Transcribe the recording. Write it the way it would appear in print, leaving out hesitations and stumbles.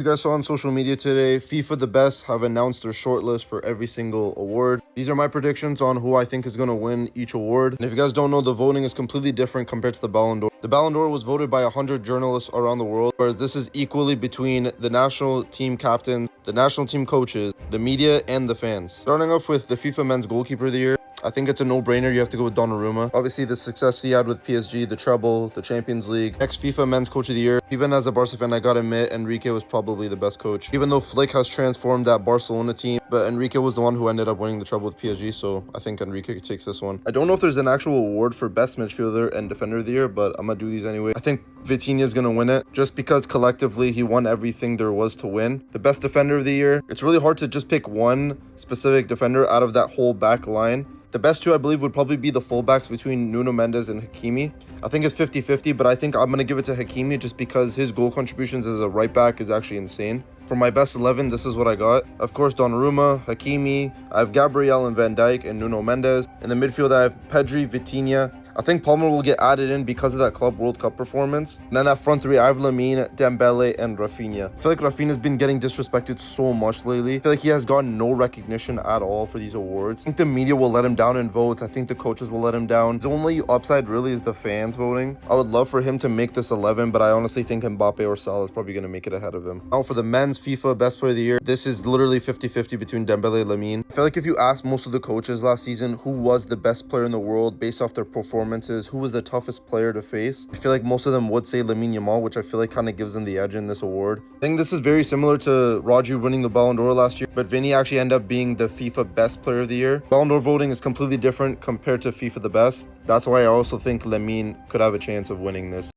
You guys saw on social media today, FIFA the Best have announced their shortlist for every single award. These are my predictions on who I think is going to win each award. And if you guys don't know, the voting is completely different compared to the Ballon d'Or. The Ballon d'Or was voted by 100 journalists around the world, whereas this is equally between the national team captains, the national team coaches, the media, and the fans. Starting off with the FIFA Men's Goalkeeper of the Year, I think it's a no-brainer. You have to go with Donnarumma. Obviously, the success he had with PSG, the treble, the Champions League. Next, FIFA Men's Coach of the Year. Even as a Barca fan, I gotta admit, Enrique was probably the best coach. Even though Flick has transformed that Barcelona team, but Enrique was the one who ended up winning the treble with PSG, so I think Enrique takes this one. I don't know if there's an actual award for Best Midfielder and Defender of the Year, but I'm gonna do these anyway. I think Vitinha is gonna win it, just because collectively he won everything there was to win. The Best Defender of the Year, it's really hard to just pick one specific defender out of that whole back line. The best two, I believe, would probably be the fullbacks between Nuno Mendes and Hakimi. I think it's 50-50, but I think I'm going to give it to Hakimi just because his goal contributions as a right back is actually insane. For my best 11, this is what I got. Of course, Donnarumma, Hakimi. I have Gabriel and Van Dijk and Nuno Mendes. In the midfield, I have Pedri, Vitinha. I think Palmer will get added in because of that Club World Cup performance. And then that front three, I have Lamine, Dembele, and Rafinha. I feel like Rafinha's been getting disrespected so much lately. I feel like he has gotten no recognition at all for these awards. I think the media will let him down in votes. I think the coaches will let him down. The only upside really is the fans voting. I would love for him to make this 11, but I honestly think Mbappe or Salah is probably going to make it ahead of him. Now for the men's FIFA Best Player of the Year, this is literally 50-50 between Dembele and Lamine. I feel like if you ask most of the coaches last season who was the best player in the world based off their performances, who was the toughest player to face, I feel like most of them would say Lamine Yamal, which I feel like kind of gives them the edge in this award. I think this is very similar to Rodri winning the Ballon d'Or last year, but Vinny actually ended up being the FIFA Best Player of the Year. Ballon d'Or voting is completely different compared to FIFA the Best. That's why I also think Lamine could have a chance of winning this.